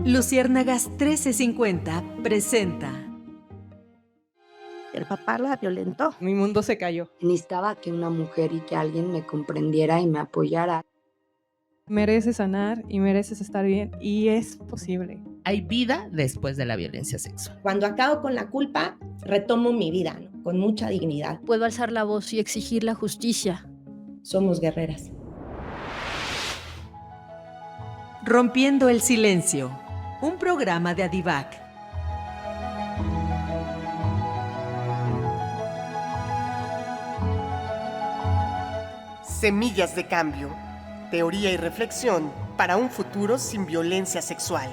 Luciérnagas 1350 presenta. El papá la violentó. Mi mundo se cayó. Necesitaba que una mujer y que alguien me comprendiera y me apoyara. Mereces sanar y mereces estar bien, y es posible. Hay vida después de la violencia sexual. Cuando acabo con la culpa, retomo mi vida, ¿no? Con mucha dignidad. Puedo alzar la voz y exigir la justicia. Somos guerreras. Rompiendo el silencio, un programa de Adivac. Semillas de cambio, teoría y reflexión para un futuro sin violencia sexual.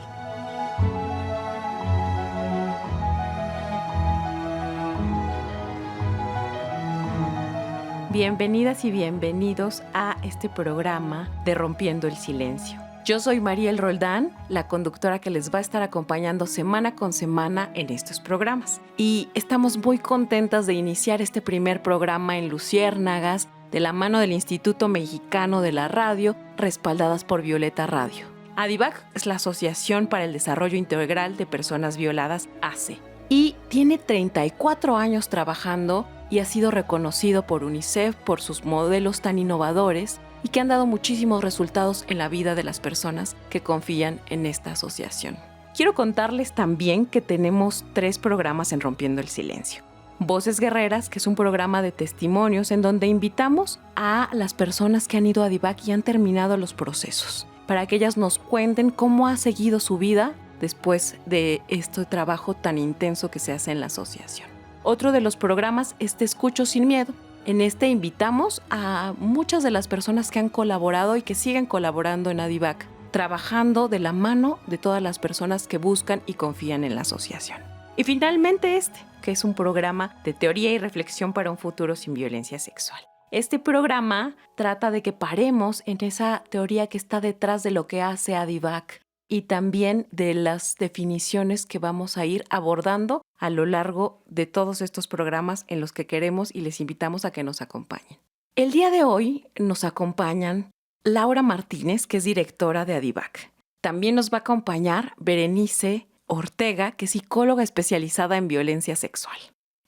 Bienvenidas y bienvenidos a este programa de Rompiendo el Silencio. Yo soy Mariel Roldán, la conductora que les va a estar acompañando semana con semana en estos programas. Y estamos muy contentas de iniciar este primer programa en Luciérnagas, de la mano del Instituto Mexicano de la Radio, respaldadas por Violeta Radio. Adivac es la Asociación para el Desarrollo Integral de Personas Violadas, ACE, y tiene 34 años trabajando y ha sido reconocido por UNICEF por sus modelos tan innovadores y que han dado muchísimos resultados en la vida de las personas que confían en esta asociación. Quiero contarles también que tenemos 3 programas en Rompiendo el Silencio. Voces Guerreras, que es un programa de testimonios en donde invitamos a las personas que han ido a Adivac y han terminado los procesos, para que ellas nos cuenten cómo ha seguido su vida después de este trabajo tan intenso que se hace en la asociación. Otro de los programas es Te Escucho Sin Miedo. En este invitamos a muchas de las personas que han colaborado y que siguen colaborando en Adivac, trabajando de la mano de todas las personas que buscan y confían en la asociación. Y finalmente que es un programa de teoría y reflexión para un futuro sin violencia sexual. Este programa trata de que paremos en esa teoría que está detrás de lo que hace Adivac y también de las definiciones que vamos a ir abordando a lo largo de todos estos programas en los que queremos y les invitamos a que nos acompañen. El día de hoy nos acompañan Laura Martínez, que es directora de Adivac. También nos va a acompañar Berenice Ortega, que es psicóloga especializada en violencia sexual.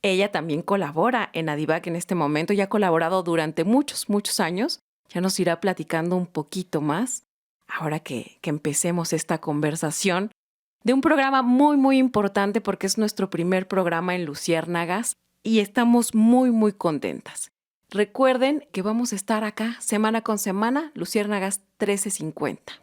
Ella también colabora en Adivac en este momento y ha colaborado durante muchos años. Ya nos irá platicando un poquito más ahora que empecemos esta conversación de un programa muy importante porque es nuestro primer programa en Luciérnagas y estamos muy contentas. Recuerden que vamos a estar acá semana con semana, Luciérnagas 1350.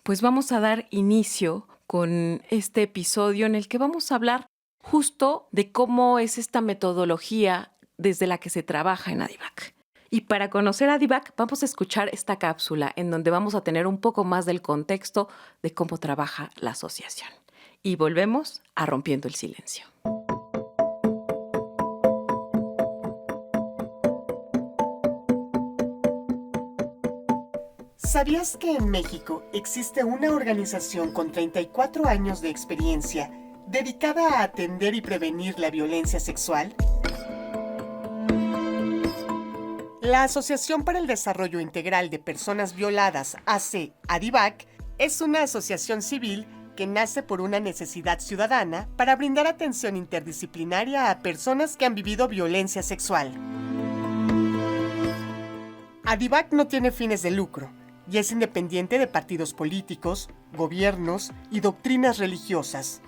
Pues vamos a dar inicio con este episodio en el que vamos a hablar justo de cómo es esta metodología desde la que se trabaja en Adivac. Y para conocer a Adivac vamos a escuchar esta cápsula en donde vamos a tener un poco más del contexto de cómo trabaja la asociación. Y volvemos a Rompiendo el Silencio. ¿Sabías que en México existe una organización con 34 años de experiencia dedicada a atender y prevenir la violencia sexual? La Asociación para el Desarrollo Integral de Personas Violadas, AC Adivac, es una asociación civil que nace por una necesidad ciudadana para brindar atención interdisciplinaria a personas que han vivido violencia sexual. Adivac no tiene fines de lucro y es independiente de partidos políticos, gobiernos y doctrinas religiosas.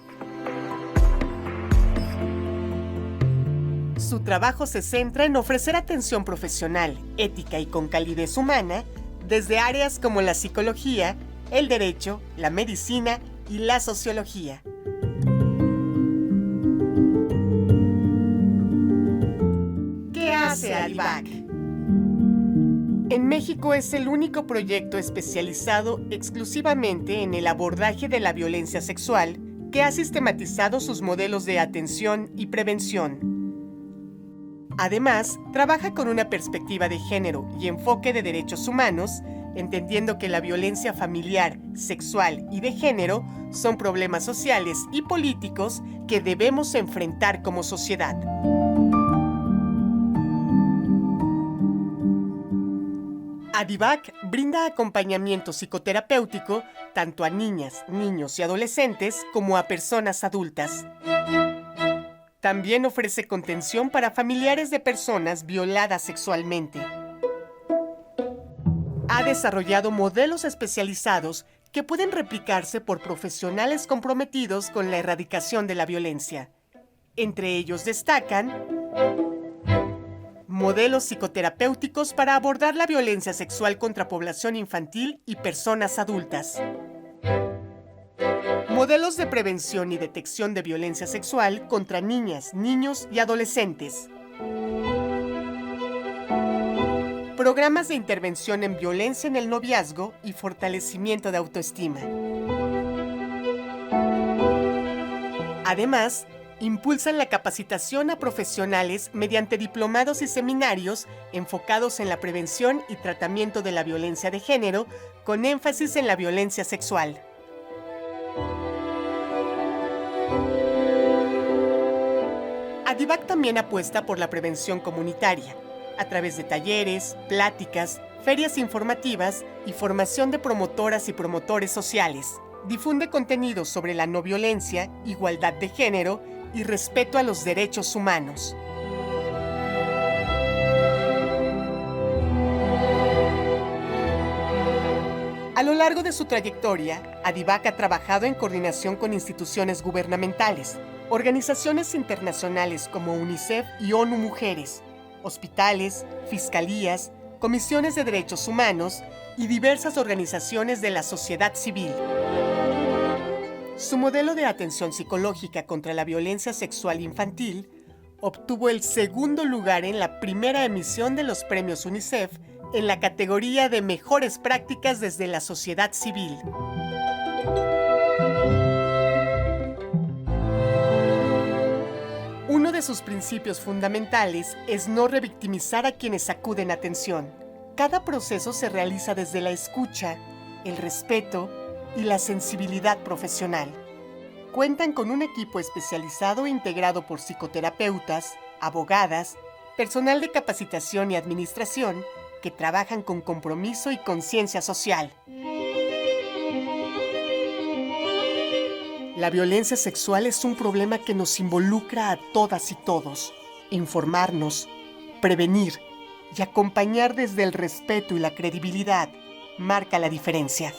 Su trabajo se centra en ofrecer atención profesional, ética y con calidez humana desde áreas como la psicología, el derecho, la medicina y la sociología. ¿Qué hace Adivac? En México es el único proyecto especializado exclusivamente en el abordaje de la violencia sexual que ha sistematizado sus modelos de atención y prevención. Además, trabaja con una perspectiva de género y enfoque de derechos humanos, entendiendo que la violencia familiar, sexual y de género son problemas sociales y políticos que debemos enfrentar como sociedad. ADIVAC brinda acompañamiento psicoterapéutico tanto a niñas, niños y adolescentes como a personas adultas. También ofrece contención para familiares de personas violadas sexualmente. Ha desarrollado modelos especializados que pueden replicarse por profesionales comprometidos con la erradicación de la violencia. Entre ellos destacan modelos psicoterapéuticos para abordar la violencia sexual contra población infantil y personas adultas. Modelos de prevención y detección de violencia sexual contra niñas, niños y adolescentes. Programas de intervención en violencia en el noviazgo y fortalecimiento de autoestima. Además, impulsan la capacitación a profesionales mediante diplomados y seminarios enfocados en la prevención y tratamiento de la violencia de género, con énfasis en la violencia sexual. ADIVAC también apuesta por la prevención comunitaria, a través de talleres, pláticas, ferias informativas y formación de promotoras y promotores sociales. Difunde contenidos sobre la no violencia, igualdad de género y respeto a los derechos humanos. A lo largo de su trayectoria, ADIVAC ha trabajado en coordinación con instituciones gubernamentales, organizaciones internacionales como UNICEF y ONU Mujeres, hospitales, fiscalías, comisiones de derechos humanos y diversas organizaciones de la sociedad civil. Su modelo de atención psicológica contra la violencia sexual infantil obtuvo el segundo lugar en la primera emisión de los premios UNICEF en la categoría de Mejores Prácticas desde la Sociedad Civil. Uno de sus principios fundamentales es no revictimizar a quienes acuden a atención. Cada proceso se realiza desde la escucha, el respeto y la sensibilidad profesional. Cuentan con un equipo especializado integrado por psicoterapeutas, abogadas, personal de capacitación y administración que trabajan con compromiso y conciencia social. La violencia sexual es un problema que nos involucra a todas y todos. Informarnos, prevenir y acompañar desde el respeto y la credibilidad marca la diferencia.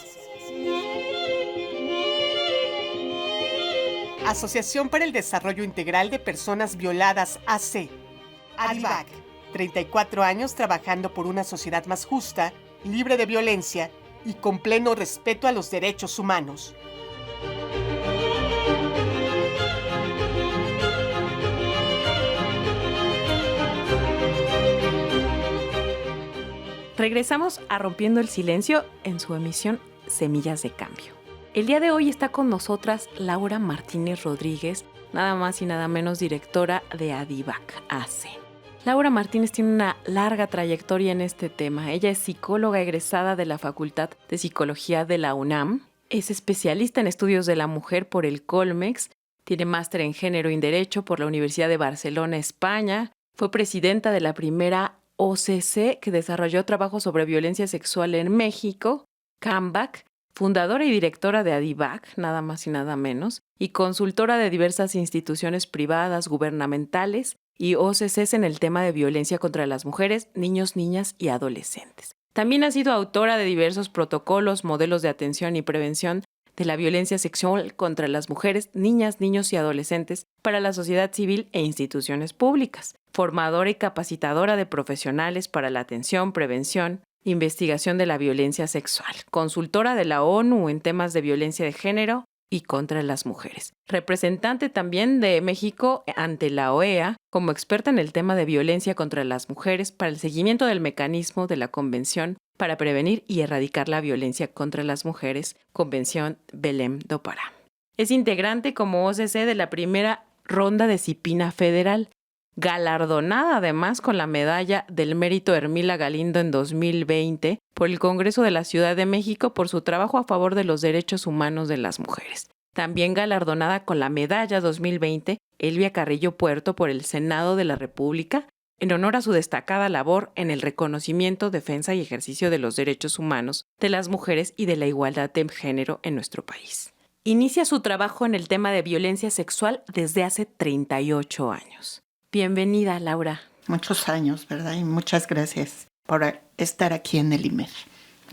Asociación para el Desarrollo Integral de Personas Violadas AC. ADIVAC, 34 años trabajando por una sociedad más justa, libre de violencia y con pleno respeto a los derechos humanos. Regresamos a Rompiendo el Silencio en su emisión Semillas de Cambio. El día de hoy está con nosotras Laura Martínez Rodríguez, nada más y nada menos directora de ADIVAC AC. Laura Martínez tiene una larga trayectoria en este tema. Ella es psicóloga egresada de la Facultad de Psicología de la UNAM, es especialista en estudios de la mujer por el Colmex, tiene máster en Género y Derecho por la Universidad de Barcelona, España, fue presidenta de la primera OCC que desarrolló trabajo sobre violencia sexual en México, CAMBAC, fundadora y directora de ADIVAC, nada más y nada menos, y consultora de diversas instituciones privadas, gubernamentales y OCCs en el tema de violencia contra las mujeres, niños, niñas y adolescentes. También ha sido autora de diversos protocolos, modelos de atención y prevención de la violencia sexual contra las mujeres, niñas, niños y adolescentes para la sociedad civil e instituciones públicas, formadora y capacitadora de profesionales para la atención, prevención, investigación de la violencia sexual, consultora de la ONU en temas de violencia de género y contra las mujeres, representante también de México ante la OEA como experta en el tema de violencia contra las mujeres para el seguimiento del mecanismo de la Convención para prevenir y erradicar la violencia contra las mujeres, Convención Belém do Pará. Es integrante como OCC de la primera ronda de Cipina Federal, galardonada además con la medalla del mérito Hermila Galindo en 2020 por el Congreso de la Ciudad de México por su trabajo a favor de los derechos humanos de las mujeres. También galardonada con la medalla 2020 Elvia Carrillo Puerto por el Senado de la República en honor a su destacada labor en el reconocimiento, defensa y ejercicio de los derechos humanos de las mujeres y de la igualdad de género en nuestro país. Inicia su trabajo en el tema de violencia sexual desde hace 38 años. Bienvenida, Laura. Muchos años, ¿verdad? Y muchas gracias por estar aquí en el IMER.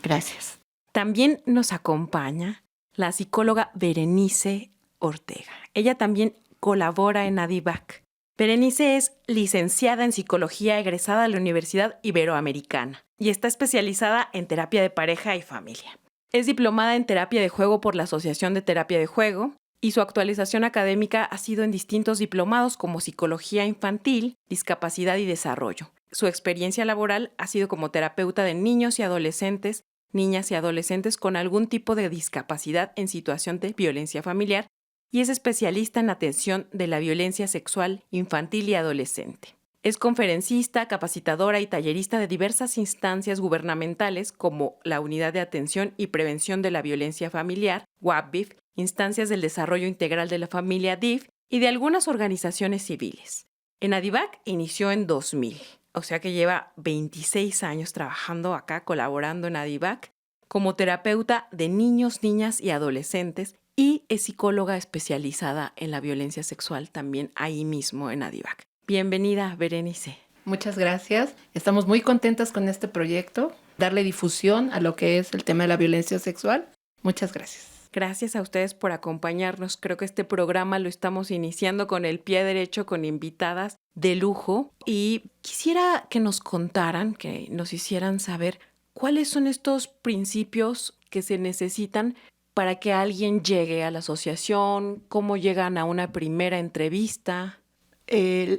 Gracias. También nos acompaña la psicóloga Berenice Ortega. Ella también colabora en ADIVAC. Berenice es licenciada en psicología egresada de la Universidad Iberoamericana y está especializada en terapia de pareja y familia. Es diplomada en terapia de juego por la Asociación de Terapia de Juego y su actualización académica ha sido en distintos diplomados como psicología infantil, discapacidad y desarrollo. Su experiencia laboral ha sido como terapeuta de niños y adolescentes, niñas y adolescentes con algún tipo de discapacidad en situación de violencia familiar y es especialista en atención de la violencia sexual infantil y adolescente. Es conferencista, capacitadora y tallerista de diversas instancias gubernamentales como la Unidad de Atención y Prevención de la Violencia Familiar, UAPVIF, instancias del desarrollo integral de la familia DIF y de algunas organizaciones civiles. En ADIVAC inició en 2000, o sea que lleva 26 años trabajando acá, colaborando en ADIVAC como terapeuta de niños, niñas y adolescentes y es psicóloga especializada en la violencia sexual también ahí mismo en ADIVAC. Bienvenida, Berenice. Muchas gracias. Estamos muy contentas con este proyecto, darle difusión a lo que es el tema de la violencia sexual. Muchas gracias. Gracias a ustedes por acompañarnos. Creo que este programa lo estamos iniciando con el pie derecho, con invitadas de lujo. Y quisiera que nos contaran, que nos hicieran saber cuáles son estos principios que se necesitan para que alguien llegue a la asociación, cómo llegan a una primera entrevista.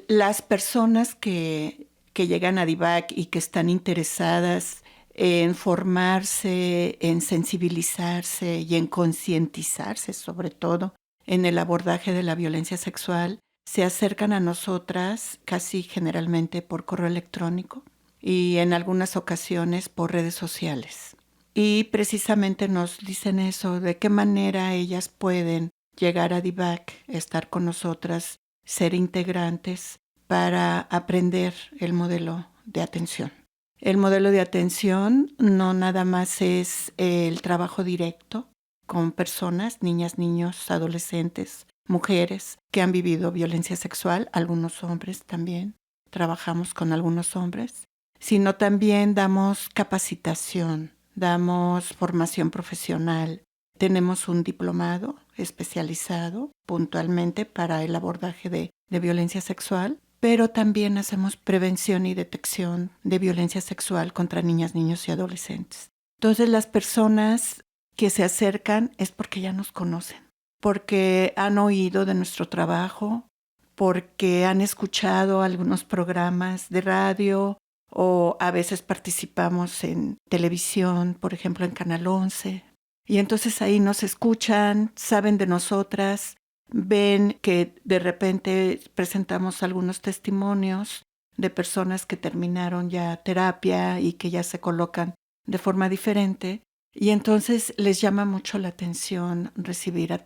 Las personas que llegan a ADIVAC y que están interesadas en formarse, en sensibilizarse y en concientizarse, sobre todo, en el abordaje de la violencia sexual, se acercan a nosotras casi generalmente por correo electrónico y en algunas ocasiones por redes sociales. Y precisamente nos dicen eso, de qué manera ellas pueden llegar a ADIVAC, estar con nosotras, ser integrantes para aprender el modelo de atención. El modelo de atención no nada más es el trabajo directo con personas, niñas, niños, adolescentes, mujeres que han vivido violencia sexual, algunos hombres también, trabajamos con algunos hombres, sino también damos capacitación, damos formación profesional. Tenemos un diplomado especializado puntualmente para el abordaje de violencia sexual, pero también hacemos prevención y detección de violencia sexual contra niñas, niños y adolescentes. Entonces las personas que se acercan es porque ya nos conocen, porque han oído de nuestro trabajo, porque han escuchado algunos programas de radio o a veces participamos en televisión, por ejemplo en Canal 11. Y entonces ahí nos escuchan, saben de nosotras, ven que de repente presentamos algunos testimonios de personas que terminaron ya terapia y que ya se colocan de forma diferente. Y entonces les llama mucho la atención recibir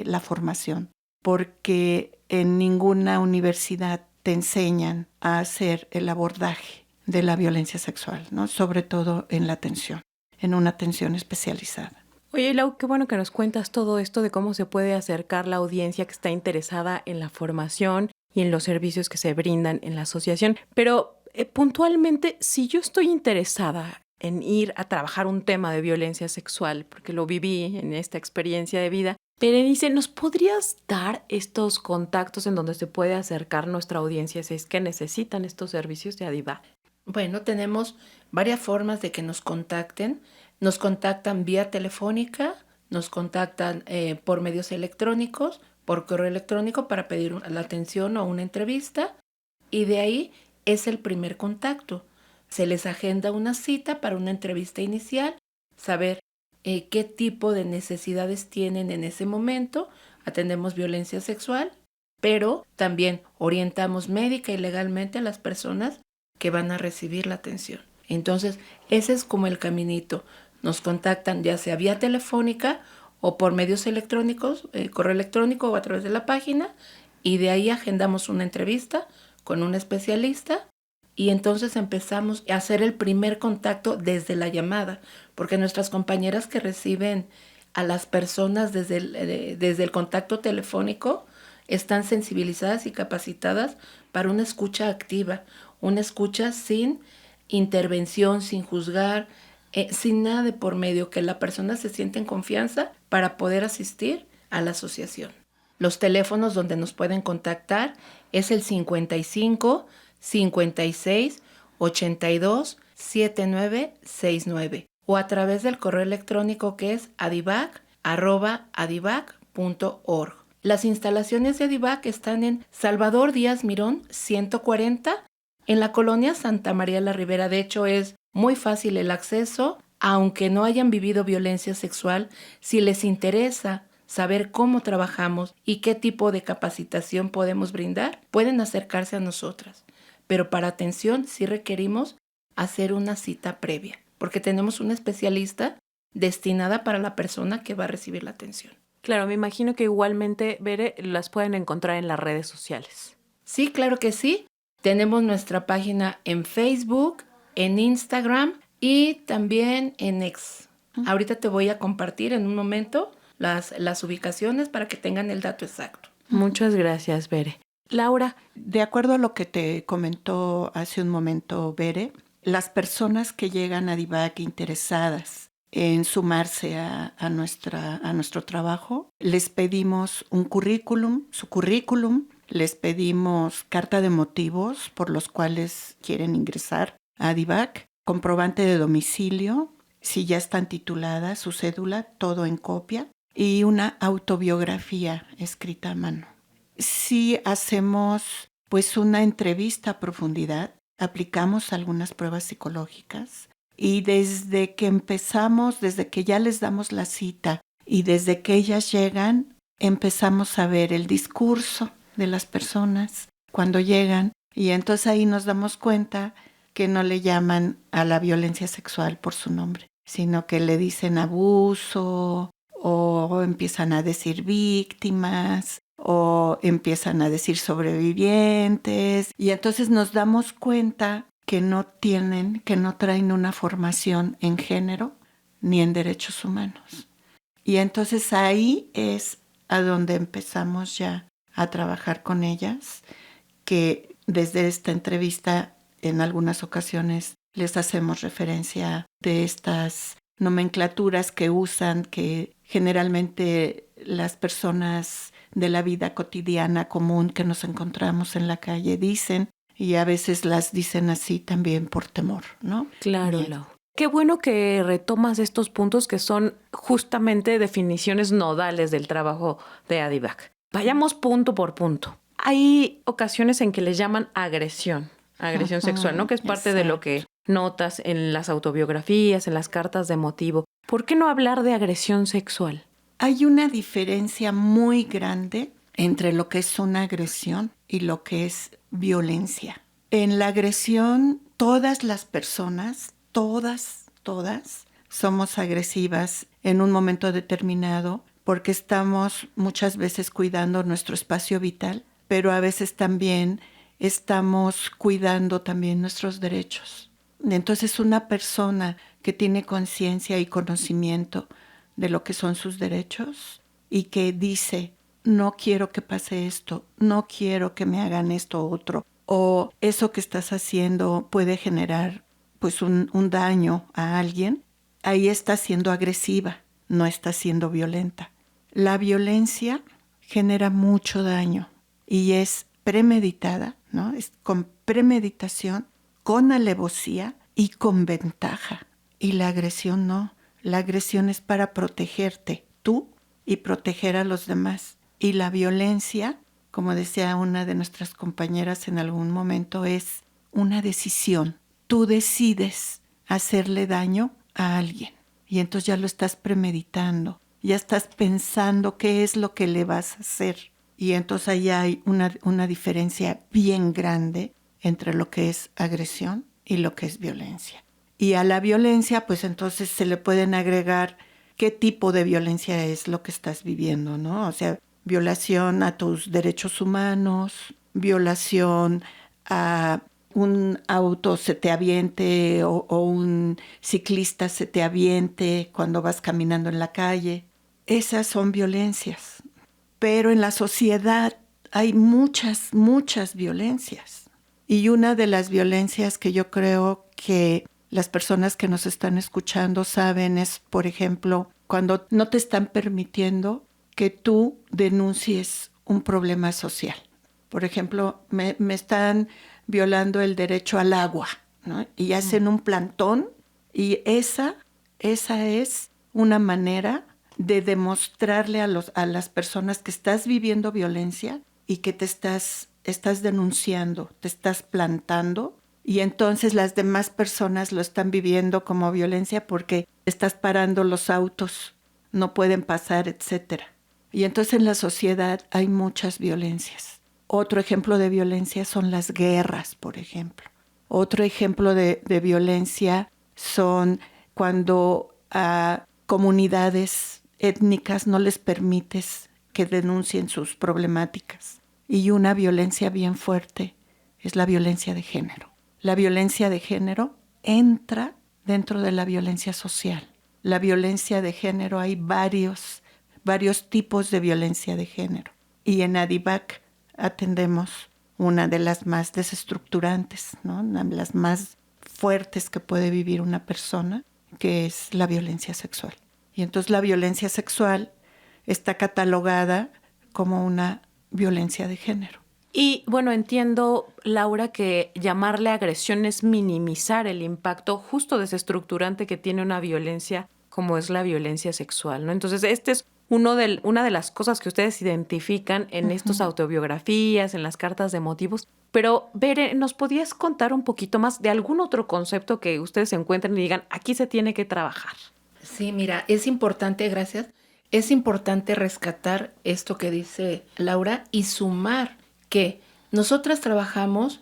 la formación, porque en ninguna universidad te enseñan a hacer el abordaje de la violencia sexual, ¿no? Sobre todo en la atención, en una atención especializada. Oye, Lau, qué bueno que nos cuentas todo esto de cómo se puede acercar la audiencia que está interesada en la formación y en los servicios que se brindan en la asociación. Pero puntualmente, si yo estoy interesada en ir a trabajar un tema de violencia sexual, porque lo viví en esta experiencia de vida, Berenice, ¿nos podrías dar estos contactos en donde se puede acercar nuestra audiencia si es que necesitan estos servicios de ADIVAC? Bueno, tenemos varias formas de que nos contacten. Nos contactan vía telefónica, nos contactan por medios electrónicos, por correo electrónico para pedir la atención o una entrevista y de ahí es el primer contacto. Se les agenda una cita para una entrevista inicial, saber qué tipo de necesidades tienen en ese momento. Atendemos violencia sexual, pero también orientamos médica y legalmente a las personas que van a recibir la atención. Entonces, ese es como el caminito. Nos contactan ya sea vía telefónica o por medios electrónicos, correo electrónico o a través de la página, y de ahí agendamos una entrevista con un especialista y entonces empezamos a hacer el primer contacto desde la llamada, porque nuestras compañeras que reciben a las personas desde el contacto telefónico están sensibilizadas y capacitadas para una escucha activa, una escucha sin intervención, sin juzgar, sin nada de por medio, que la persona se siente en confianza para poder asistir a la asociación. Los teléfonos donde nos pueden contactar es el 55 56 82 7969 o a través del correo electrónico que es adivac@adivac.org. Las instalaciones de Adivac están en Salvador Díaz Mirón 140 en la colonia Santa María la Ribera. De hecho, es muy fácil el acceso, aunque no hayan vivido violencia sexual. Si les interesa saber cómo trabajamos y qué tipo de capacitación podemos brindar, pueden acercarse a nosotras. Pero para atención sí requerimos hacer una cita previa, porque tenemos una especialista destinada para la persona que va a recibir la atención. Claro, me imagino que igualmente, Bere, las pueden encontrar en las redes sociales. Sí, claro que sí. Tenemos nuestra página en Facebook, en Instagram y también en X. Ahorita te voy a compartir en un momento las ubicaciones para que tengan el dato exacto. Muchas gracias, Bere. Laura. De acuerdo a lo que te comentó hace un momento Bere, las personas que llegan a Adivac interesadas en sumarse a nuestro trabajo, les pedimos su currículum, les pedimos carta de motivos por los cuales quieren ingresar a Adivac, comprobante de domicilio, si ya están tituladas, su cédula, todo en copia, y una autobiografía escrita a mano. Si hacemos pues una entrevista a profundidad, aplicamos algunas pruebas psicológicas y desde que empezamos, desde que ya les damos la cita y desde que ellas llegan, empezamos a ver el discurso de las personas cuando llegan y entonces ahí nos damos cuenta que no le llaman a la violencia sexual por su nombre, sino que le dicen abuso o empiezan a decir víctimas o empiezan a decir sobrevivientes y entonces nos damos cuenta que no traen una formación en género ni en derechos humanos. Y entonces ahí es a donde empezamos ya a trabajar con ellas, que desde esta entrevista en algunas ocasiones les hacemos referencia de estas nomenclaturas que usan, que generalmente las personas de la vida cotidiana común que nos encontramos en la calle dicen, y a veces las dicen así también por temor, ¿no? Claro, Lau. Qué bueno que retomas estos puntos que son justamente definiciones nodales del trabajo de Adivac. Vayamos punto por punto. Hay ocasiones en que les llaman agresión sexual, ¿no? Que es parte de lo que notas en las autobiografías, en las cartas de motivo. ¿Por qué no hablar de agresión sexual? Hay una diferencia muy grande entre lo que es una agresión y lo que es violencia. En la agresión, todas las personas, todas, somos agresivas en un momento determinado porque estamos muchas veces cuidando nuestro espacio vital, pero a veces también estamos cuidando también nuestros derechos. Entonces, una persona que tiene conciencia y conocimiento de lo que son sus derechos y que dice, no quiero que pase esto, no quiero que me hagan esto u otro, o eso que estás haciendo puede generar pues un daño a alguien, ahí está siendo agresiva, no está siendo violenta. La violencia genera mucho daño y es premeditada, ¿no? Es con premeditación, con alevosía y con ventaja. Y la agresión no. La agresión es para protegerte tú y proteger a los demás. Y la violencia, como decía una de nuestras compañeras en algún momento, es una decisión. Tú decides hacerle daño a alguien y entonces ya lo estás premeditando, ya estás pensando qué es lo que le vas a hacer. Y entonces ahí hay una diferencia bien grande entre lo que es agresión y lo que es violencia. Y a la violencia, pues entonces se le pueden agregar qué tipo de violencia es lo que estás viviendo, ¿no? O sea, violación a tus derechos humanos, violación a un auto se te aviente o un ciclista se te aviente cuando vas caminando en la calle. Esas son violencias. Pero en la sociedad hay muchas, muchas violencias. Y una de las violencias que yo creo que las personas que nos están escuchando saben es, por ejemplo, cuando no te están permitiendo que tú denuncies un problema social. Por ejemplo, me están violando el derecho al agua, ¿no? Y hacen un plantón, y esa es una manera de demostrarle a las personas que estás viviendo violencia y que te estás denunciando, te estás plantando, y entonces las demás personas lo están viviendo como violencia porque estás parando los autos, no pueden pasar, etc. Y entonces en la sociedad hay muchas violencias. Otro ejemplo de violencia son las guerras, por ejemplo. Otro ejemplo de violencia son cuando a comunidades étnicas no les permites que denuncien sus problemáticas. Y una violencia bien fuerte es la violencia de género. La violencia de género entra dentro de la violencia social. La violencia de género, hay varios tipos de violencia de género. Y en ADIVAC atendemos una de las más desestructurantes, ¿no? Una de las más fuertes que puede vivir una persona, que es la violencia sexual. Y entonces la violencia sexual está catalogada como una violencia de género. Y bueno, entiendo, Laura, que llamarle agresión es minimizar el impacto justo desestructurante que tiene una violencia como es la violencia sexual, ¿no? Entonces, este es una de las cosas que ustedes identifican en estas autobiografías, en las cartas de motivos. Pero, Bere, ¿nos podías contar un poquito más de algún otro concepto que ustedes encuentren y digan, aquí se tiene que trabajar? Sí, mira, es importante, gracias, es importante rescatar esto que dice Laura y sumar que nosotras trabajamos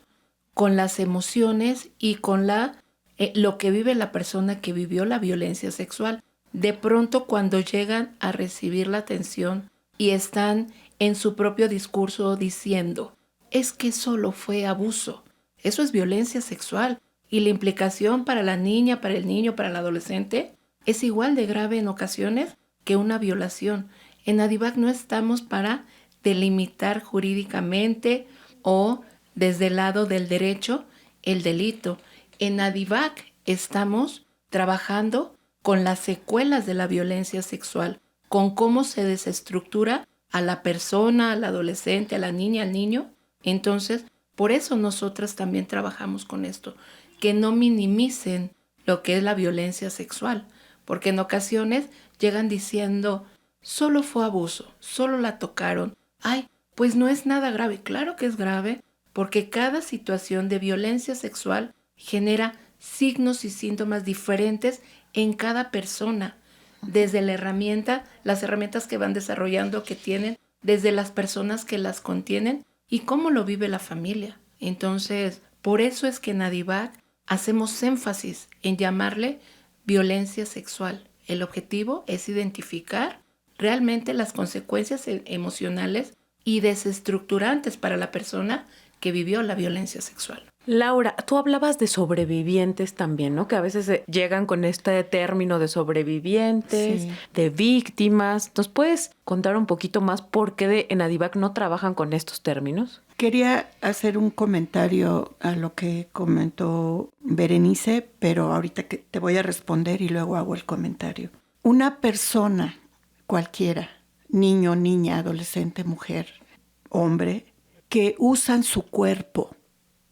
con las emociones y con lo que vive la persona que vivió la violencia sexual. De pronto, cuando llegan a recibir la atención y están en su propio discurso diciendo, es que solo fue abuso, eso es violencia sexual, y la implicación para la niña, para el niño, para el adolescente es igual de grave en ocasiones que una violación. En ADIVAC no estamos para delimitar jurídicamente o desde el lado del derecho el delito. En ADIVAC estamos trabajando con las secuelas de la violencia sexual, con cómo se desestructura a la persona, al adolescente, a la niña, al niño. Entonces, por eso nosotras también trabajamos con esto, que no minimicen lo que es la violencia sexual, porque en ocasiones llegan diciendo, solo fue abuso, solo la tocaron. Ay, pues no es nada grave. Claro que es grave, porque cada situación de violencia sexual genera signos y síntomas diferentes en cada persona, desde las herramientas que van desarrollando, que tienen, desde las personas que las contienen y cómo lo vive la familia. Entonces, por eso es que en ADIVAC hacemos énfasis en llamarle violencia sexual. El objetivo es identificar realmente las consecuencias emocionales y desestructurantes para la persona que vivió la violencia sexual. Laura, tú hablabas de sobrevivientes también, ¿no? Que a veces llegan con este término de sobrevivientes, sí, de víctimas. ¿Nos puedes contar un poquito más por qué en ADIVAC no trabajan con estos términos? Quería hacer un comentario a lo que comentó Berenice, pero ahorita que te voy a responder y luego hago el comentario. Una persona cualquiera, niño, niña, adolescente, mujer, hombre, que usan su cuerpo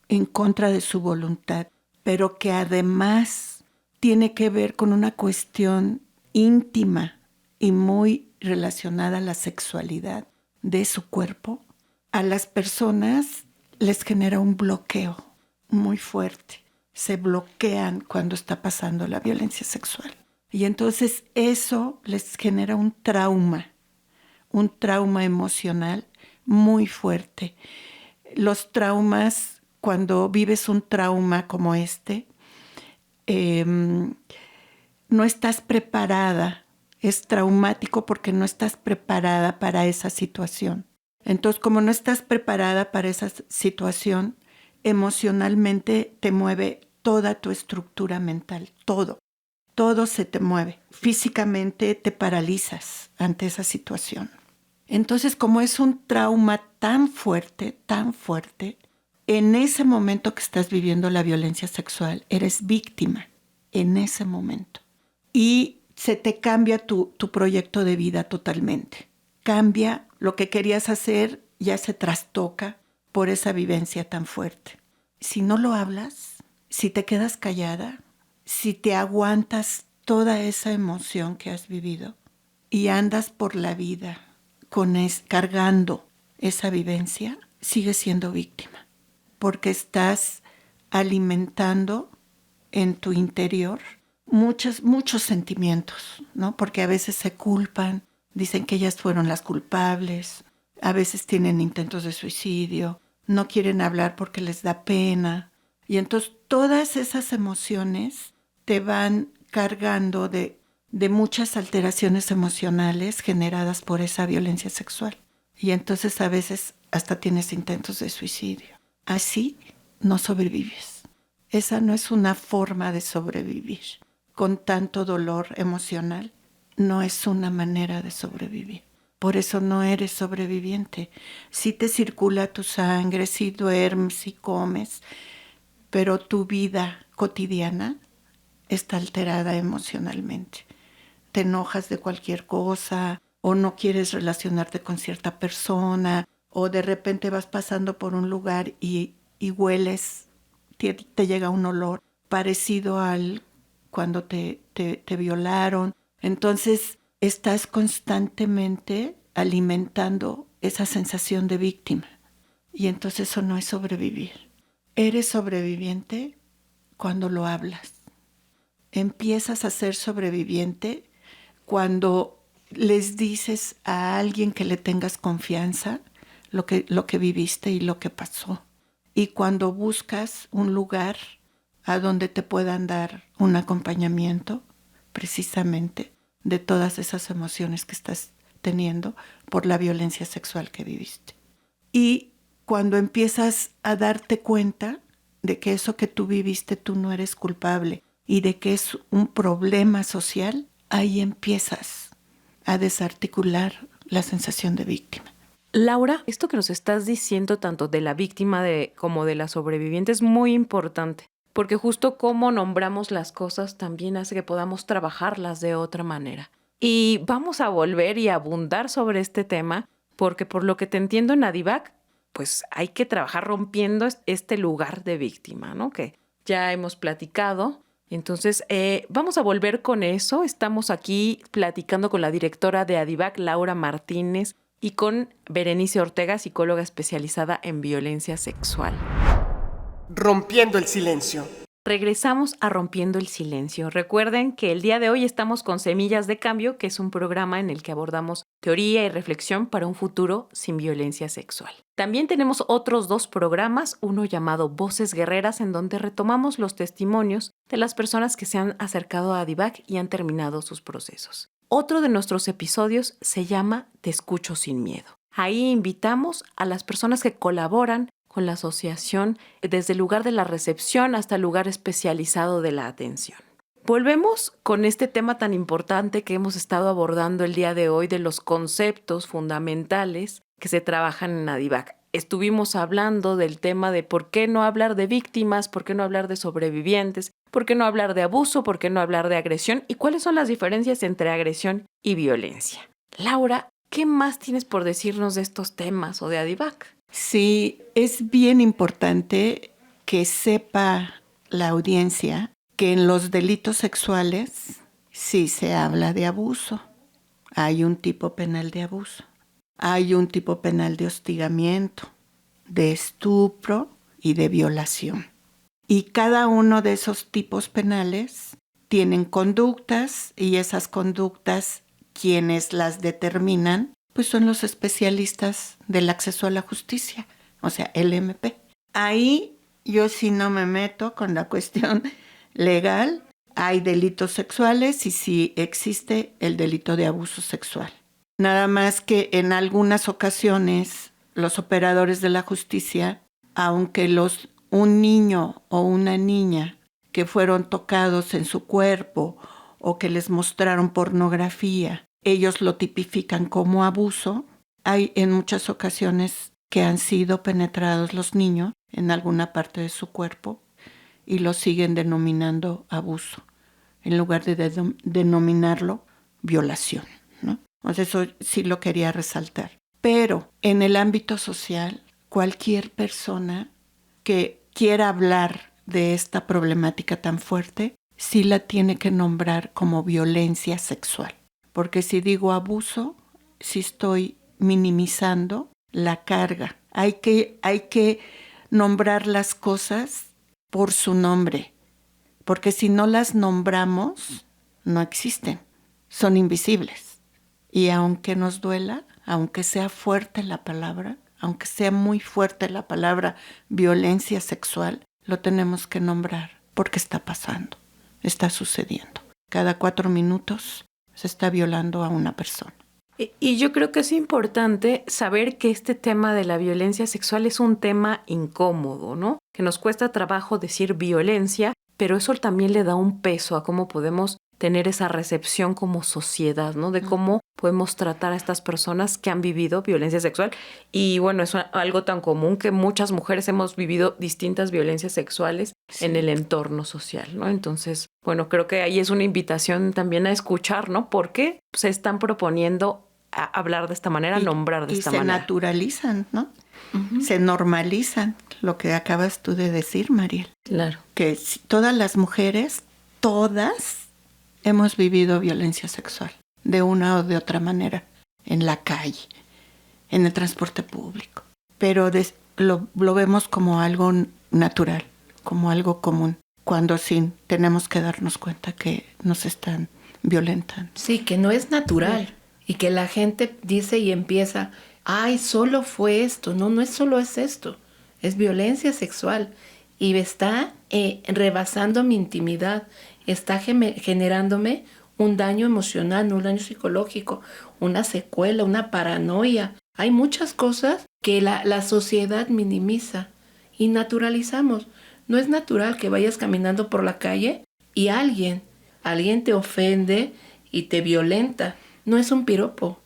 en contra de su voluntad, pero que además tiene que ver con una cuestión íntima y muy relacionada a la sexualidad de su cuerpo, a las personas les genera un bloqueo muy fuerte. Se bloquean cuando está pasando la violencia sexual. Y entonces eso les genera un trauma emocional muy fuerte. Los traumas, cuando vives un trauma como este, no estás preparada. Es traumático porque no estás preparada para esa situación. Entonces, como no estás preparada para esa situación, emocionalmente te mueve toda tu estructura mental, todo. Todo se te mueve. Físicamente te paralizas ante esa situación. Entonces, como es un trauma tan fuerte, en ese momento que estás viviendo la violencia sexual, eres víctima en ese momento. Y se te cambia tu proyecto de vida totalmente. Cambia lo que querías hacer, ya se trastoca por esa vivencia tan fuerte. Si no lo hablas, si te quedas callada, si te aguantas toda esa emoción que has vivido y andas por la vida cargando esa vivencia, sigues siendo víctima, porque estás alimentando en tu interior muchos sentimientos, ¿no? Porque a veces se culpan, dicen que ellas fueron las culpables, a veces tienen intentos de suicidio, no quieren hablar porque les da pena. Y entonces todas esas emociones te van cargando de muchas alteraciones emocionales generadas por esa violencia sexual. Y entonces a veces hasta tienes intentos de suicidio. Así no sobrevives. Esa no es una forma de sobrevivir. Con tanto dolor emocional, no es una manera de sobrevivir. Por eso no eres sobreviviente. Sí te circula tu sangre, sí duermes, sí comes, pero tu vida cotidiana está alterada emocionalmente. Te enojas de cualquier cosa, o no quieres relacionarte con cierta persona, o de repente vas pasando por un lugar y hueles, te llega un olor parecido al cuando te violaron. Entonces estás constantemente alimentando esa sensación de víctima. Y entonces eso no es sobrevivir. Eres sobreviviente cuando lo hablas. Empiezas a ser sobreviviente cuando les dices a alguien que le tengas confianza lo que viviste y lo que pasó. Y cuando buscas un lugar a donde te puedan dar un acompañamiento, precisamente, de todas esas emociones que estás teniendo por la violencia sexual que viviste. Y cuando empiezas a darte cuenta de que eso que tú viviste tú no eres culpable y de que es un problema social, ahí empiezas a desarticular la sensación de víctima. Laura, esto que nos estás diciendo tanto de la víctima como de la sobreviviente es muy importante, porque justo cómo nombramos las cosas también hace que podamos trabajarlas de otra manera. Y vamos a volver y abundar sobre este tema, porque por lo que te entiendo en Adivac, pues hay que trabajar rompiendo este lugar de víctima, ¿no? Que ya hemos platicado. Entonces, vamos a volver con eso. Estamos aquí platicando con la directora de Adivac, Laura Martínez, y con Berenice Ortega, psicóloga especializada en violencia sexual. Rompiendo el silencio. Regresamos a Rompiendo el Silencio. Recuerden que el día de hoy estamos con Semillas de Cambio, que es un programa en el que abordamos teoría y reflexión para un futuro sin violencia sexual. También tenemos otros 2 programas, uno llamado Voces Guerreras, en donde retomamos los testimonios de las personas que se han acercado a Adivac y han terminado sus procesos. Otro de nuestros episodios se llama Te escucho sin miedo. Ahí invitamos a las personas que colaboran con la asociación desde el lugar de la recepción hasta el lugar especializado de la atención. Volvemos con este tema tan importante que hemos estado abordando el día de hoy de los conceptos fundamentales que se trabajan en Adivac. Estuvimos hablando del tema de por qué no hablar de víctimas, por qué no hablar de sobrevivientes, por qué no hablar de abuso, por qué no hablar de agresión y cuáles son las diferencias entre agresión y violencia. Laura, ¿qué más tienes por decirnos de estos temas o de Adivac? Sí, es bien importante que sepa la audiencia que en los delitos sexuales sí se habla de abuso. Hay un tipo penal de abuso. Hay un tipo penal de hostigamiento, de estupro y de violación. Y cada uno de esos tipos penales tienen conductas y esas conductas, quienes las determinan, pues son los especialistas del acceso a la justicia, o sea, el MP. Ahí yo sí no me meto con la cuestión legal. Hay delitos sexuales y sí existe el delito de abuso sexual. Nada más que en algunas ocasiones los operadores de la justicia, aunque los un niño o una niña que fueron tocados en su cuerpo o que les mostraron pornografía, ellos lo tipifican como abuso. Hay en muchas ocasiones que han sido penetrados los niños en alguna parte de su cuerpo y lo siguen denominando abuso, en lugar de denominarlo violación, ¿no? Entonces eso sí lo quería resaltar. Pero en el ámbito social, cualquier persona que quiera hablar de esta problemática tan fuerte, sí la tiene que nombrar como violencia sexual. Porque si digo abuso, sí estoy minimizando la carga. Hay que nombrar las cosas por su nombre, porque si no las nombramos, no existen, son invisibles. Y aunque nos duela, aunque sea fuerte la palabra, aunque sea muy fuerte la palabra violencia sexual, lo tenemos que nombrar porque está pasando, está sucediendo. Cada 4 minutos se está violando a una persona. Y yo creo que es importante saber que este tema de la violencia sexual es un tema incómodo, ¿no? Que nos cuesta trabajo decir violencia, pero eso también le da un peso a cómo podemos tener esa recepción como sociedad, ¿no? De cómo podemos tratar a estas personas que han vivido violencia sexual. Y bueno, es algo tan común que muchas mujeres hemos vivido distintas violencias sexuales en el entorno social, ¿no? Entonces, bueno, creo que ahí es una invitación también a escuchar, ¿no? ¿Por qué se están proponiendo a hablar de esta manera, nombrar de esta manera? Y se naturalizan, ¿no? Uh-huh. Se normalizan, lo que acabas tú de decir, Mariel. Claro. Que todas las mujeres, todas, hemos vivido violencia sexual, de una o de otra manera, en la calle, en el transporte público. Pero lo vemos como algo natural, como algo común, cuando sí tenemos que darnos cuenta que nos están violentando. Sí, que no es natural. Y que la gente dice y empieza, ay, solo fue esto. No es solo esto, es violencia sexual. Y está rebasando mi intimidad, está generándome un daño emocional, un daño psicológico, una secuela, una paranoia. Hay muchas cosas que la sociedad minimiza y naturalizamos. No es natural que vayas caminando por la calle y alguien te ofende y te violenta. No es un piropo.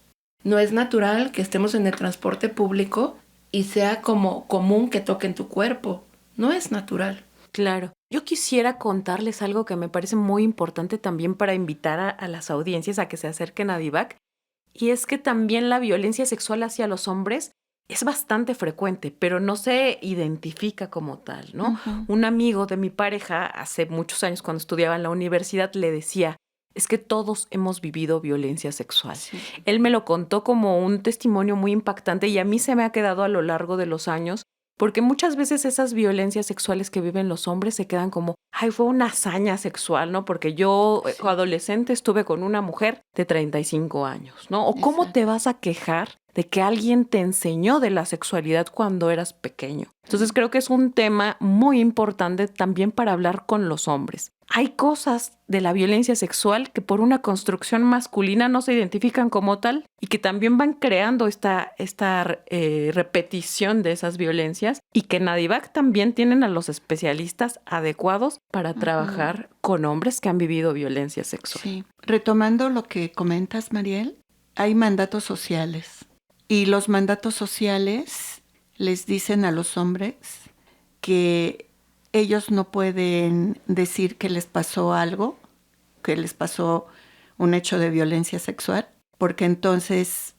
No es natural que estemos en el transporte público y sea como común que toquen tu cuerpo. No es natural. Claro. Yo quisiera contarles algo que me parece muy importante también para invitar a las audiencias a que se acerquen a DIVAC, y es que también la violencia sexual hacia los hombres es bastante frecuente, pero no se identifica como tal, ¿no? Uh-huh. Un amigo de mi pareja, hace muchos años cuando estudiaba en la universidad, le decía, es que todos hemos vivido violencia sexual. Sí. Él me lo contó como un testimonio muy impactante y a mí se me ha quedado a lo largo de los años, porque muchas veces esas violencias sexuales que viven los hombres se quedan como, ay, fue una hazaña sexual, ¿no? Porque yo, adolescente, estuve con una mujer de 35 años, ¿no? O ¿cómo Exacto. Te vas a quejar de que alguien te enseñó de la sexualidad cuando eras pequeño? Entonces creo que es un tema muy importante también para hablar con los hombres. Hay cosas de la violencia sexual que por una construcción masculina no se identifican como tal y que también van creando esta repetición de esas violencias, y que en ADIVAC también tienen a los especialistas adecuados para trabajar con hombres que han vivido violencia sexual. Sí. Retomando lo que comentas, Mariel, hay mandatos sociales y los mandatos sociales les dicen a los hombres que ellos no pueden decir que les pasó algo, que les pasó un hecho de violencia sexual, porque entonces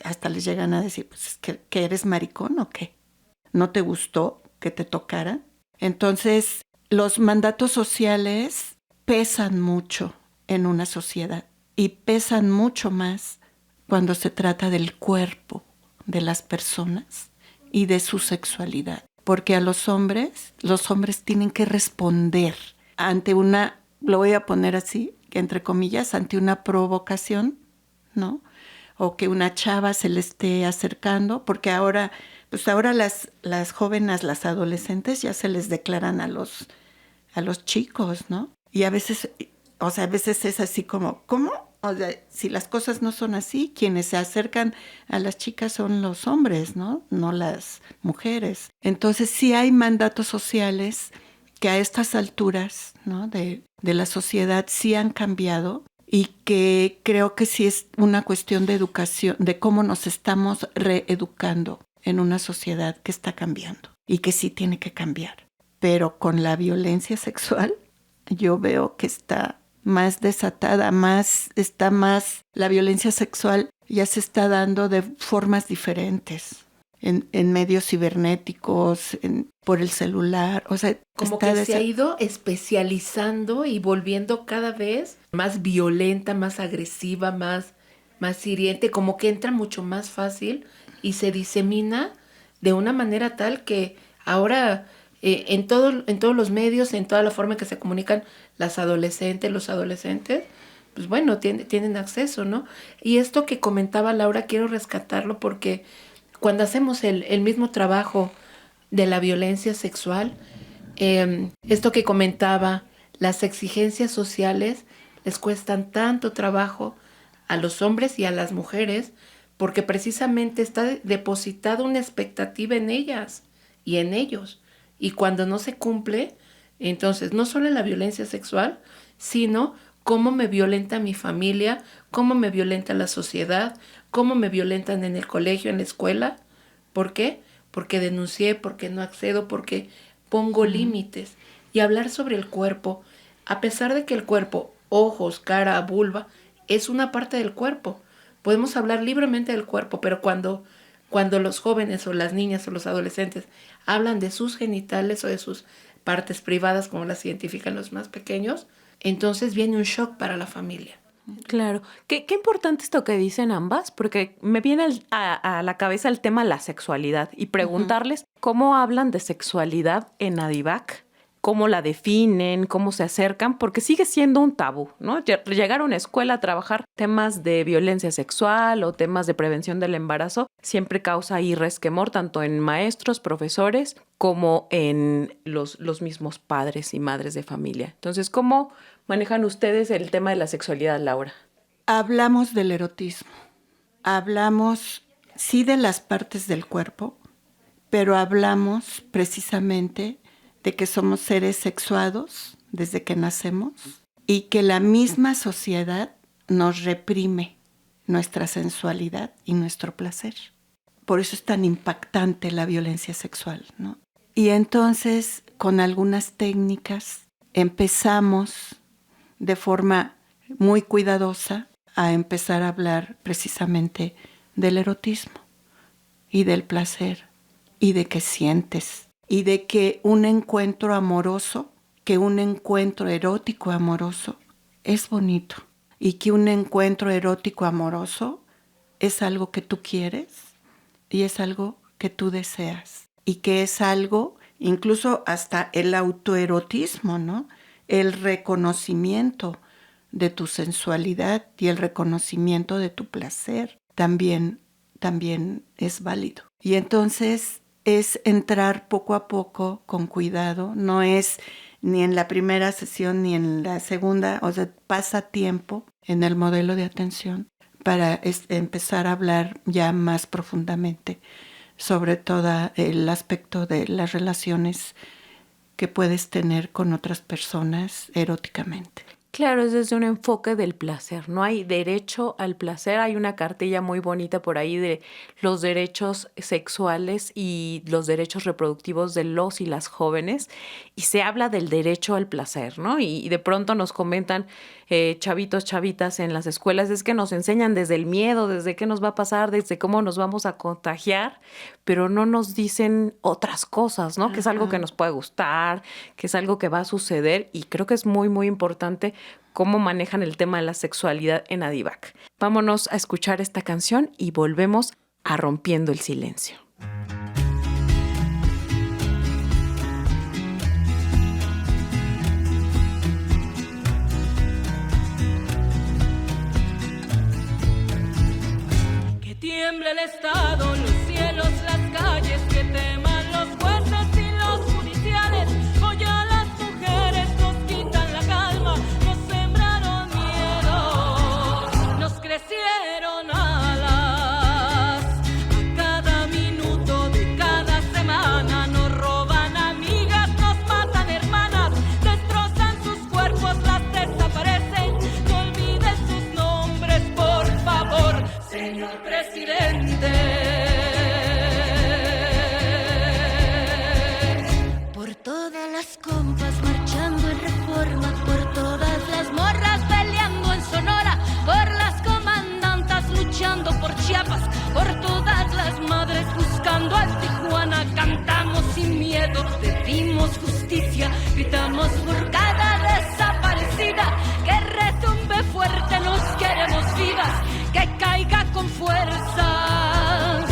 hasta les llegan a decir, pues, ¿que eres maricón o qué? ¿No te gustó que te tocaran? Entonces, los mandatos sociales pesan mucho en una sociedad y pesan mucho más cuando se trata del cuerpo de las personas y de su sexualidad. Porque a los hombres tienen que responder ante una, lo voy a poner así, entre comillas, ante una provocación, ¿no? O que una chava se le esté acercando, porque ahora las jóvenes, las adolescentes ya se les declaran a los chicos, ¿no? Y a veces es así como, ¿cómo? O sea, si las cosas no son así, quienes se acercan a las chicas son los hombres, ¿no? No las mujeres. Entonces sí hay mandatos sociales que a estas alturas, ¿no?, de la sociedad sí han cambiado y que creo que sí es una cuestión de educación, de cómo nos estamos reeducando en una sociedad que está cambiando y que sí tiene que cambiar. Pero con la violencia sexual yo veo que está más desatada, la violencia sexual ya se está dando de formas diferentes, en medios cibernéticos, por el celular, o sea, como que se ha ido especializando y volviendo cada vez más violenta, más agresiva, más hiriente, como que entra mucho más fácil y se disemina de una manera tal que ahora en todos los medios, en toda la forma en que se comunican las adolescentes, los adolescentes, pues bueno, tienen acceso, ¿no? Y esto que comentaba Laura, quiero rescatarlo porque cuando hacemos el mismo trabajo de la violencia sexual, esto que comentaba, las exigencias sociales les cuestan tanto trabajo a los hombres y a las mujeres porque precisamente está depositada una expectativa en ellas y en ellos. Y cuando no se cumple, entonces no solo en la violencia sexual, sino cómo me violenta mi familia, cómo me violenta la sociedad, cómo me violentan en el colegio, en la escuela. ¿Por qué? Porque denuncié, porque no accedo, porque pongo límites. Y hablar sobre el cuerpo, a pesar de que el cuerpo, ojos, cara, vulva, es una parte del cuerpo. Podemos hablar libremente del cuerpo, pero cuando los jóvenes o las niñas o los adolescentes hablan de sus genitales o de sus partes privadas, como las identifican los más pequeños, entonces viene un shock para la familia. Claro. Qué importante esto que dicen ambas, porque me viene a la cabeza el tema de la sexualidad y preguntarles cómo hablan de sexualidad en ADIVAC, cómo la definen, cómo se acercan, porque sigue siendo un tabú, ¿no? Llegar a una escuela a trabajar temas de violencia sexual o temas de prevención del embarazo siempre causa ahí resquemor, tanto en maestros, profesores, como en los mismos padres y madres de familia. Entonces, ¿cómo manejan ustedes el tema de la sexualidad, Laura? Hablamos del erotismo, hablamos sí de las partes del cuerpo, pero hablamos precisamente de que somos seres sexuados desde que nacemos y que la misma sociedad nos reprime nuestra sensualidad y nuestro placer. Por eso es tan impactante la violencia sexual, ¿no? Y entonces, con algunas técnicas, empezamos de forma muy cuidadosa a empezar a hablar precisamente del erotismo y del placer y de qué sientes y de que un encuentro amoroso, que un encuentro erótico amoroso es bonito y que un encuentro erótico amoroso es algo que tú quieres y es algo que tú deseas y que es algo, incluso hasta el autoerotismo, ¿no? El reconocimiento de tu sensualidad y el reconocimiento de tu placer también es válido. Y entonces es entrar poco a poco con cuidado, no es ni en la primera sesión ni en la segunda, o sea, pasa tiempo en el modelo de atención para empezar a hablar ya más profundamente sobre todo el aspecto de las relaciones que puedes tener con otras personas eróticamente. Claro, es desde un enfoque del placer. No hay derecho al placer. Hay una cartilla muy bonita por ahí de los derechos sexuales y los derechos reproductivos de los y las jóvenes. Y se habla del derecho al placer, ¿no? Y de pronto nos comentan chavitos, chavitas en las escuelas, es que nos enseñan desde el miedo, desde qué nos va a pasar, desde cómo nos vamos a contagiar, pero no nos dicen otras cosas, ¿no? Que es algo que nos puede gustar, que es algo que va a suceder. Y creo que es muy, muy importante cómo manejan el tema de la sexualidad en ADIVAC. Vámonos a escuchar esta canción y volvemos a Rompiendo el Silencio. Que tiemble el Estado, los cielos, las calles, que teman los jueces y los judiciales. Hoy a las mujeres nos quitan la calma, nos sembraron miedo. señor presidente. Por todas las compas marchando en Reforma, por todas las morras peleando en Sonora, por las comandantas luchando por Chiapas, por todas las madres buscando a Tijuana. Cantamos sin miedo, pedimos justicia, gritamos por cada desaparecida, que retumbe fuerte, nos queremos vivas, que caiga con fuerza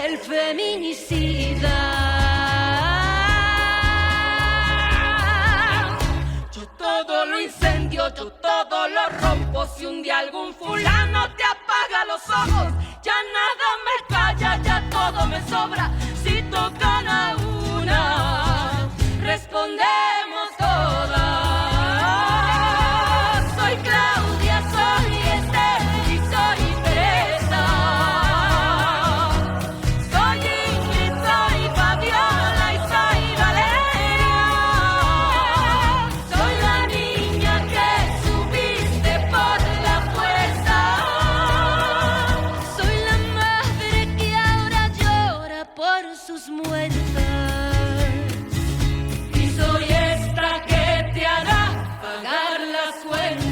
el feminicida. Todo lo incendio, yo todo lo rompo. Si un día algún fulano te apaga los ojos, ya nada me calla, ya todo me sobra. Si tocan a una, respondemos todas. Soy Claudia, soy Esther y soy Teresa. Soy Ingrid, soy Fabiola y soy Valeria. Soy la niña que subiste por la fuerza. Soy la madre que ahora llora por sus muertas. Y soy esta que te hará pagar las cuentas.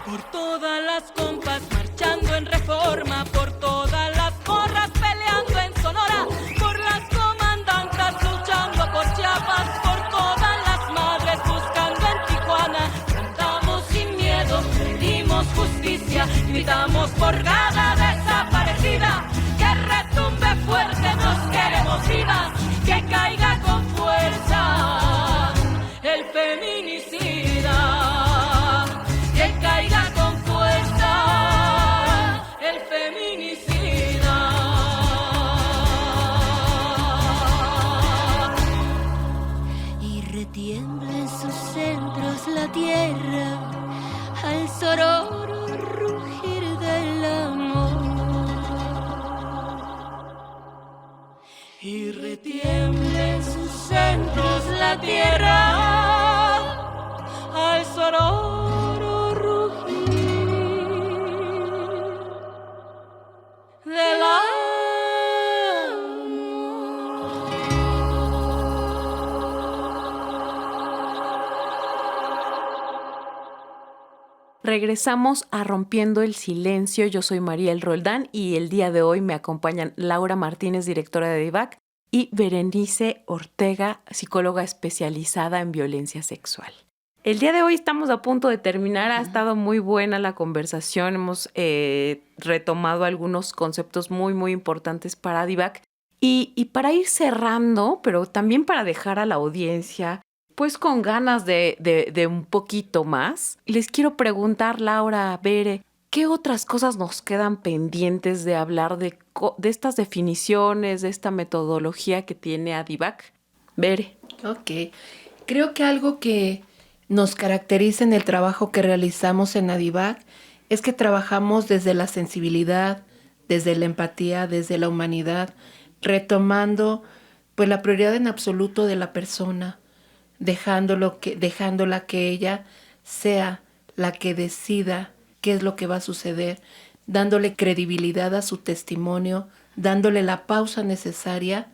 Por todas las compas marchando en Reforma, por todas las morras peleando en Sonora, por las comandantas luchando por Chiapas, por todas las madres buscando en Tijuana. Cantamos sin miedo, pedimos justicia, gritamos por cada desaparecida, que retumbe fuerte, nos queremos vivas, que caiga con fuerza el feminicida, que caiga con fuerza el feminicida. Y retiembla en sus centros la tierra al sororo rugir del amor. Y retiembla en sus centros la tierra al sonoro rugir del amor. Regresamos a Rompiendo el Silencio. Yo soy Mariel Roldán y el día de hoy me acompañan Laura Martínez, directora de DIVAC, y Berenice Ortega, psicóloga especializada en violencia sexual. El día de hoy estamos a punto de terminar. Ha estado muy buena la conversación. Hemos retomado algunos conceptos muy, muy importantes para DIVAC. Y para ir cerrando, pero también para dejar a la audiencia pues con ganas de un poquito más, les quiero preguntar, Laura, Bere, ¿qué otras cosas nos quedan pendientes de hablar de estas definiciones, de esta metodología que tiene ADIVAC? Bere. Ok. Creo que algo que nos caracteriza en el trabajo que realizamos en ADIVAC es que trabajamos desde la sensibilidad, desde la empatía, desde la humanidad, retomando pues la prioridad en absoluto de la persona, dejándola que ella sea la que decida qué es lo que va a suceder, dándole credibilidad a su testimonio, dándole la pausa necesaria,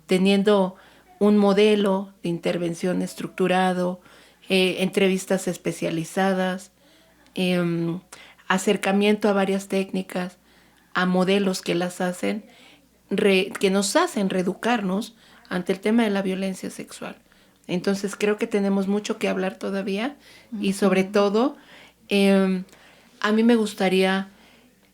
teniendo un modelo de intervención estructurado, entrevistas especializadas, acercamiento a varias técnicas, a modelos que las hacen, que nos hacen reeducarnos ante el tema de la violencia sexual. Entonces creo que tenemos mucho que hablar todavía y sobre todo a mí me gustaría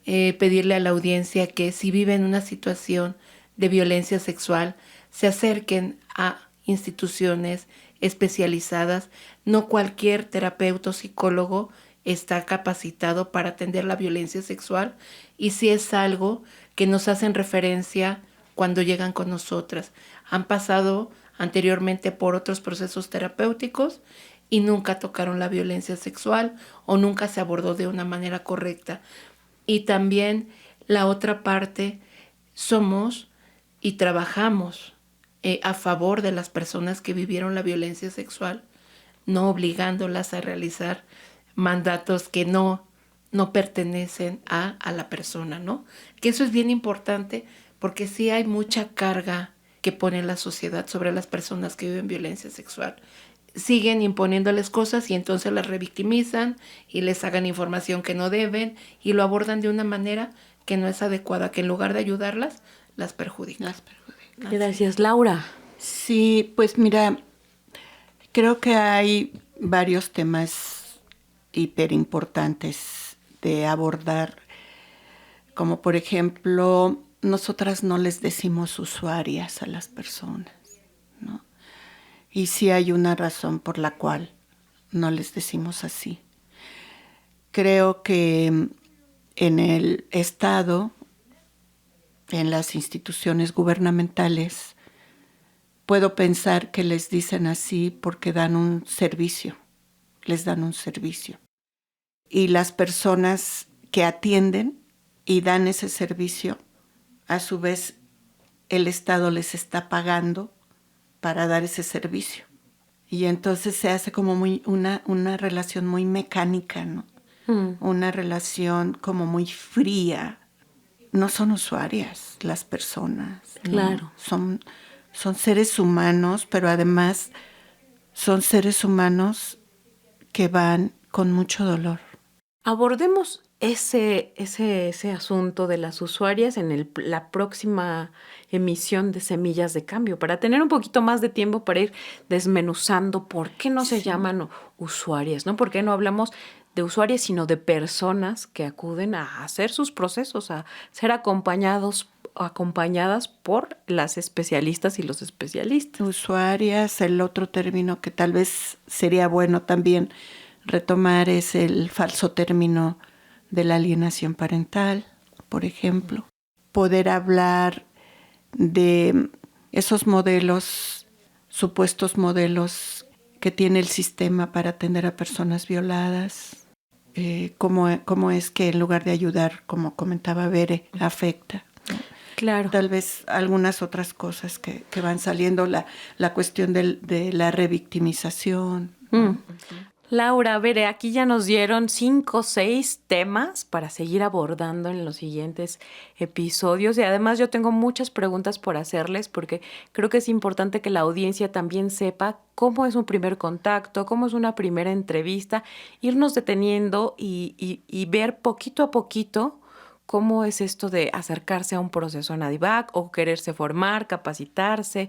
pedirle a la audiencia que si viven una situación de violencia sexual se acerquen a instituciones especializadas. No cualquier terapeuta o psicólogo está capacitado para atender la violencia sexual y si es algo que nos hacen referencia cuando llegan con nosotras. Han pasado anteriormente por otros procesos terapéuticos y nunca tocaron la violencia sexual o nunca se abordó de una manera correcta. Y también la otra parte, somos y trabajamos a favor de las personas que vivieron la violencia sexual, no obligándolas a realizar mandatos que no pertenecen a la persona, ¿no? Que eso es bien importante porque sí hay mucha carga que pone la sociedad sobre las personas que viven violencia sexual. Siguen imponiéndoles cosas y entonces las revictimizan y les hagan información que no deben y lo abordan de una manera que no es adecuada, que en lugar de ayudarlas, las perjudica. Gracias, Laura. Sí, pues mira, creo que hay varios temas hiperimportantes de abordar, como por ejemplo, nosotras no les decimos usuarias a las personas, ¿no? Y sí hay una razón por la cual no les decimos así. Creo que en el Estado, en las instituciones gubernamentales, puedo pensar que les dicen así porque dan un servicio, les dan un servicio. Y las personas que atienden y dan ese servicio, a su vez el Estado les está pagando para dar ese servicio. Y entonces se hace como una relación muy mecánica, ¿no? Una relación como muy fría. No son usuarias las personas. Claro. ¿No? Son seres humanos, pero además son seres humanos que van con mucho dolor. Abordemos ese asunto de las usuarias en la próxima emisión de Semillas de Cambio, para tener un poquito más de tiempo para ir desmenuzando por qué no se llaman usuarias, ¿no? ¿Por qué no hablamos de usuarias, sino de personas que acuden a hacer sus procesos, a ser acompañadas por las especialistas y los especialistas? Usuarias, el otro término que tal vez sería bueno también retomar es el falso término de la alienación parental, por ejemplo. Poder hablar de esos modelos, supuestos modelos que tiene el sistema para atender a personas violadas, cómo es que en lugar de ayudar, como comentaba Bere, afecta. Claro. Tal vez algunas otras cosas que van saliendo, la cuestión de la revictimización. Laura, Bere, aquí ya nos dieron 5 o 6 temas para seguir abordando en los siguientes episodios y además yo tengo muchas preguntas por hacerles porque creo que es importante que la audiencia también sepa cómo es un primer contacto, cómo es una primera entrevista, irnos deteniendo y ver poquito a poquito cómo es esto de acercarse a un proceso en ADIVAC o quererse formar, capacitarse,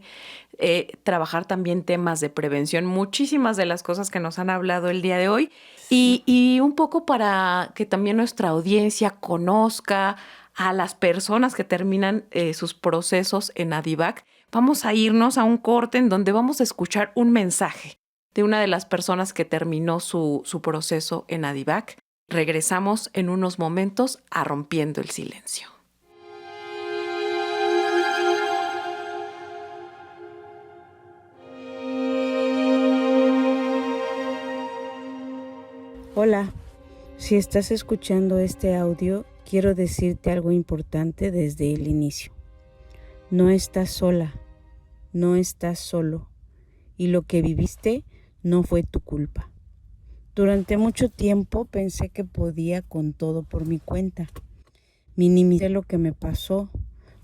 trabajar también temas de prevención, muchísimas de las cosas que nos han hablado el día de hoy y un poco para que también nuestra audiencia conozca a las personas que terminan sus procesos en ADIVAC. Vamos a irnos a un corte en donde vamos a escuchar un mensaje de una de las personas que terminó su proceso en ADIVAC. Regresamos en unos momentos a Rompiendo el Silencio. Hola, si estás escuchando este audio, quiero decirte algo importante desde el inicio. No estás sola, no estás solo, y lo que viviste no fue tu culpa. Durante mucho tiempo pensé que podía con todo por mi cuenta. Minimicé lo que me pasó,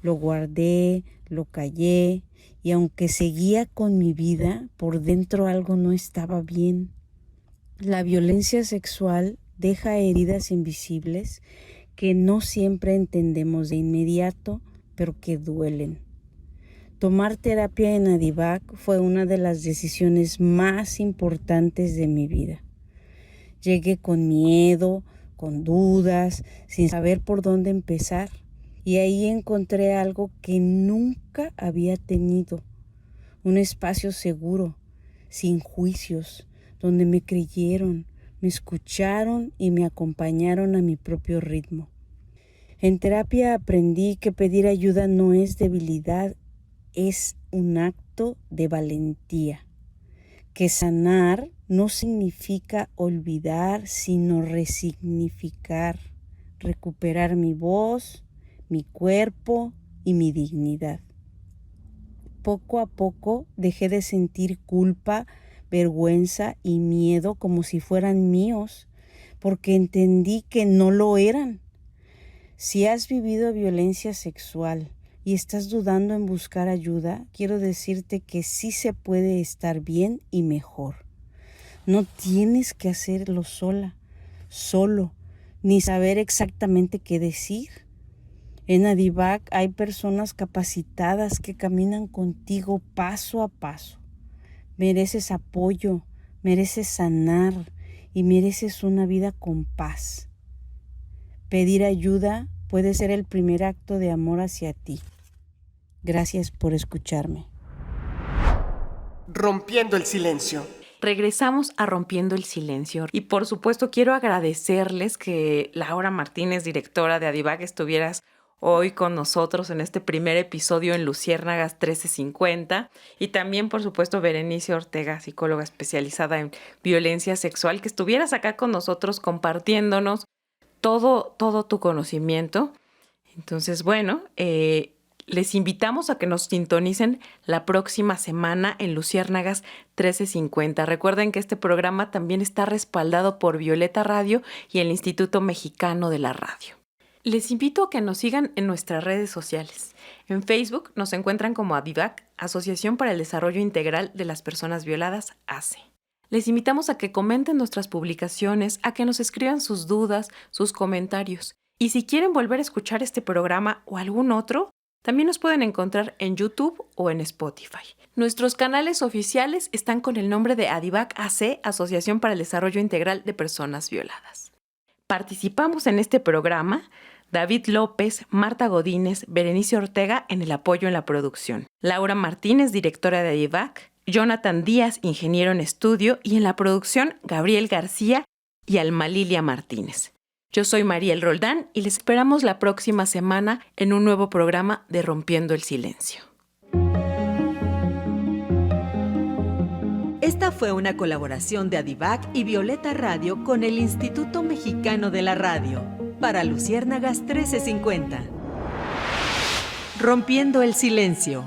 lo guardé, lo callé y aunque seguía con mi vida, por dentro algo no estaba bien. La violencia sexual deja heridas invisibles que no siempre entendemos de inmediato, pero que duelen. Tomar terapia en ADIVAC fue una de las decisiones más importantes de mi vida. Llegué con miedo, con dudas, sin saber por dónde empezar. Y ahí encontré algo que nunca había tenido. Un espacio seguro, sin juicios, donde me creyeron, me escucharon y me acompañaron a mi propio ritmo. En terapia aprendí que pedir ayuda no es debilidad, es un acto de valentía. Que sanar no significa olvidar, sino resignificar, recuperar mi voz, mi cuerpo y mi dignidad. Poco a poco dejé de sentir culpa, vergüenza y miedo como si fueran míos, porque entendí que no lo eran. Si has vivido violencia sexual y estás dudando en buscar ayuda, quiero decirte que sí se puede estar bien y mejor. No tienes que hacerlo solo, ni saber exactamente qué decir. En Adivac hay personas capacitadas que caminan contigo paso a paso. Mereces apoyo, mereces sanar y mereces una vida con paz. Pedir ayuda puede ser el primer acto de amor hacia ti. Gracias por escucharme. Rompiendo el silencio. Regresamos a Rompiendo el Silencio y por supuesto quiero agradecerles que Laura Martínez, directora de Adivac, estuvieras hoy con nosotros en este primer episodio en Luciérnagas 1350 y también por supuesto Berenice Ortega, psicóloga especializada en violencia sexual, que estuvieras acá con nosotros compartiéndonos todo tu conocimiento. Entonces, bueno, les invitamos a que nos sintonicen la próxima semana en Luciérnagas 1350. Recuerden que este programa también está respaldado por Violeta Radio y el Instituto Mexicano de la Radio. Les invito a que nos sigan en nuestras redes sociales. En Facebook nos encuentran como Adivac, Asociación para el Desarrollo Integral de las Personas Violadas, ACE. Les invitamos a que comenten nuestras publicaciones, a que nos escriban sus dudas, sus comentarios. Y si quieren volver a escuchar este programa o algún otro, también nos pueden encontrar en YouTube o en Spotify. Nuestros canales oficiales están con el nombre de Adivac AC, Asociación para el Desarrollo Integral de Personas Violadas. Participamos en este programa David López, Marta Godínez, Berenice Ortega en el apoyo en la producción, Laura Martínez, directora de Adivac, Jonathan Díaz, ingeniero en estudio, y en la producción Gabriel García y Alma Lilia Martínez. Yo soy Mariel Roldán y les esperamos la próxima semana en un nuevo programa de Rompiendo el Silencio. Esta fue una colaboración de Adivac y Violeta Radio con el Instituto Mexicano de la Radio para Luciérnagas 1350. Rompiendo el Silencio.